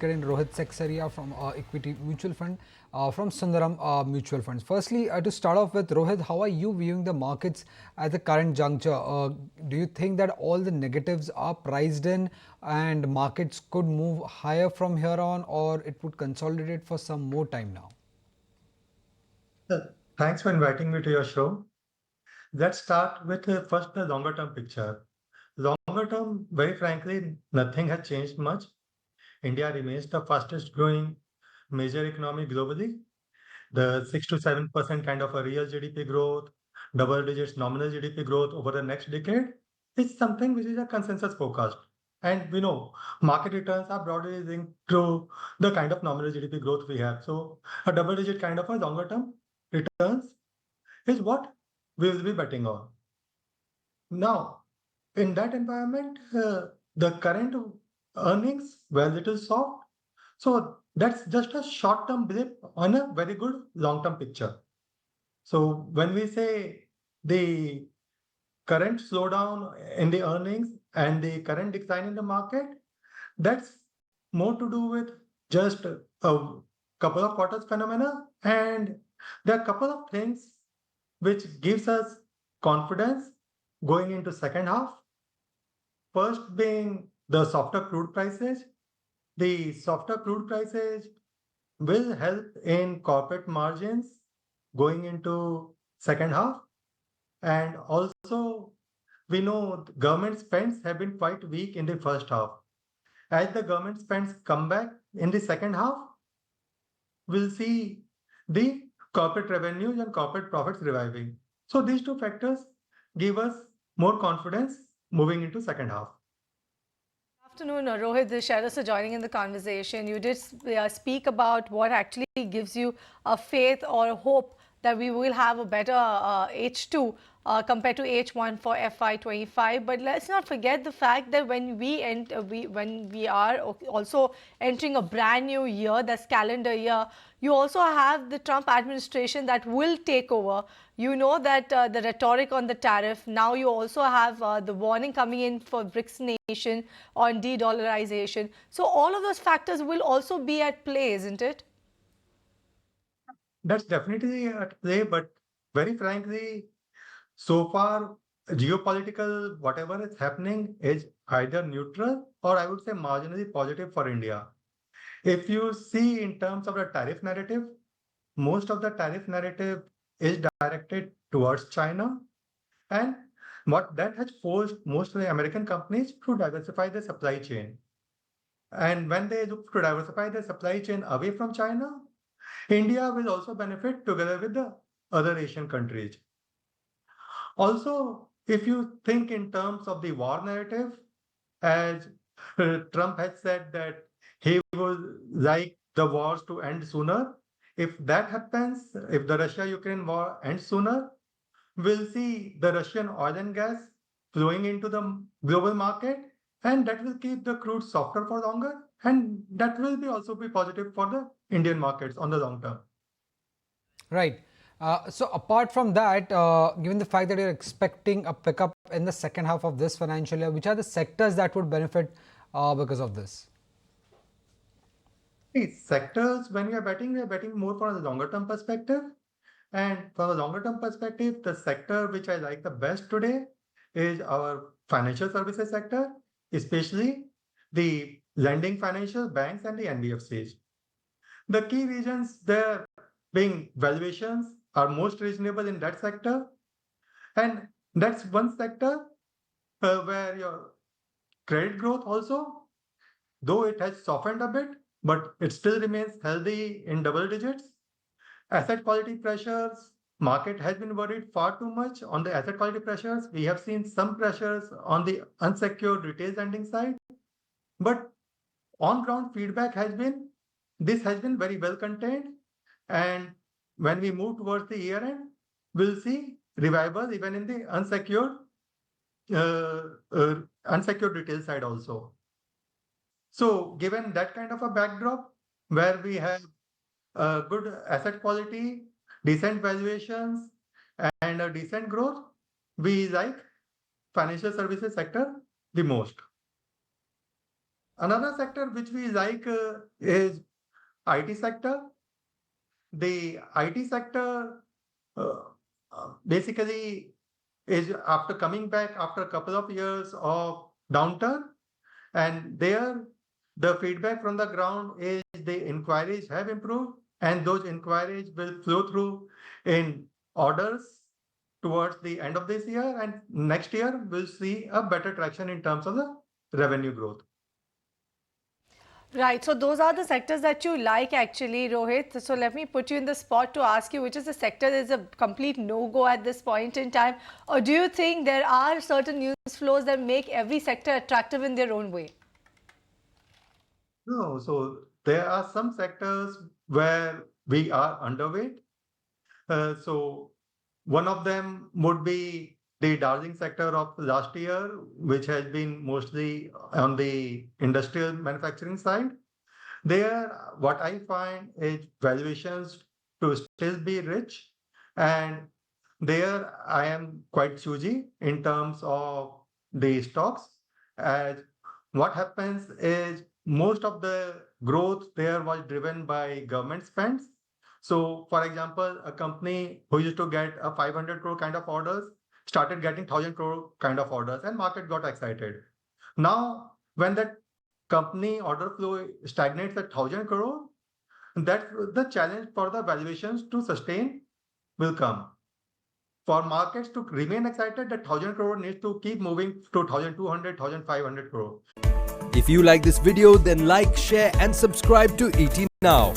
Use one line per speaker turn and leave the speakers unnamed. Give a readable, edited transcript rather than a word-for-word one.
in Rohit Seksaria from Equity Mutual Fund from Sundaram Mutual Funds. Firstly, to start off with, Rohit, how are you viewing the markets at the current juncture? Do you think that all the negatives are priced in and markets could move higher from here on, or it would consolidate for some more time now?
Uh, Thanks for inviting me to your show. Let's start with first the longer term picture. Longer term, very frankly, nothing has changed much. India remains the fastest growing major economy globally. The 6 to 7% kind of a real GDP growth, double digits nominal GDP growth over the next decade is something which is a consensus forecast. And we know market returns are broadly linked to the kind of nominal GDP growth we have. So a double digit kind of a longer term returns is what we will be betting on. Now, in that environment, the current earnings were little soft. So that's just a short-term blip on a very good long-term picture. So when we say the current slowdown in the earnings and the current decline in the market, that's more to do with just a couple of quarters phenomena. And there are a couple of things which gives us confidence going into second half. First being the softer crude prices. The softer crude prices will help in corporate margins going into second half. And also, we know government spends have been quite weak in the first half. As the government spends come back in the second half, we'll see the corporate revenues and corporate profits reviving. So these two factors give us more confidence moving into second half.
Afternoon, Rohit. This is Sharas joining in the conversation. You did speak about what actually gives you a faith or a hope that we will have a better H2 compared to H1 for FY25. But let's not forget the fact that when we are also entering a brand new year, that's calendar year, you also have the Trump administration that will take over. You know that the rhetoric on the tariff. Now you also have the warning coming in for BRICS nation on de-dollarization. So all of those factors will also be at play, isn't it?
That's definitely at play, but very frankly, so far, geopolitical whatever is happening is either neutral or I would say marginally positive for India. If you see in terms of the tariff narrative, most of the tariff narrative is directed towards China. And what that has forced most of the American companies to diversify their supply chain. And when they look to diversify their supply chain away from China, India will also benefit together with the other Asian countries. Also, if you think in terms of the war narrative, as Trump has said that he would like the wars to end sooner. If that happens, if the Russia-Ukraine war ends sooner, we'll see the Russian oil and gas flowing into the global market, and that will keep the crude softer for longer, and that will be also be positive for the Indian markets on the long term.
Right. So apart from that, given the fact that you're expecting a pickup in the second half of this financial year, which are the sectors that would benefit because of this?
These sectors, when we are betting more from the longer term perspective. And from a longer term perspective, the sector which I like the best today is our financial services sector, especially the lending financial banks and the NBFCs. The key reasons there being valuations are most reasonable in that sector. And that's one sector where your credit growth also, though it has softened a bit, but it still remains healthy in double digits. Asset quality pressures, market has been worried far too much on the asset quality pressures. We have seen some pressures on the unsecured retail lending side, but on ground feedback has been this has been very well contained. And when we move towards the year end, we'll see revival even in the uh, unsecured retail side also. So given that kind of a backdrop where we have good asset quality, decent valuations, and a decent growth, we like financial services sector the most. Another sector which we like is IT sector. The IT sector uh, basically is after coming back after a couple of years of downturn, and there the feedback from the ground is the inquiries have improved, and those inquiries will flow through in orders towards the end of this year, and next year we'll see a better traction in terms of the revenue growth.
Right. So those are the sectors that you like actually, Rohit. So let me put you in the spot to ask you which is the sector that is a complete no-go at this point in time, or do you think there are certain news flows that make every sector attractive in their own way?
No, so there are some sectors where we are underweight. So one of them would be the darling sector of last year, which has been mostly on the industrial manufacturing side. There, what I find is valuations to still be rich, and there I am quite choosy in terms of the stocks. As what happens is most of the growth there was driven by government spends. So, for example, a company who used to get a 500 crore kind of orders started getting 1,000 crore kind of orders, and market got excited. Now, when that company order flow stagnates at 1,000 crore, that's the challenge for the valuations to sustain will come. For markets to remain excited, that 1,000 crore needs to keep moving to 1,200, 1,500 crore.
If you like this video, then like, share and subscribe to ET Now.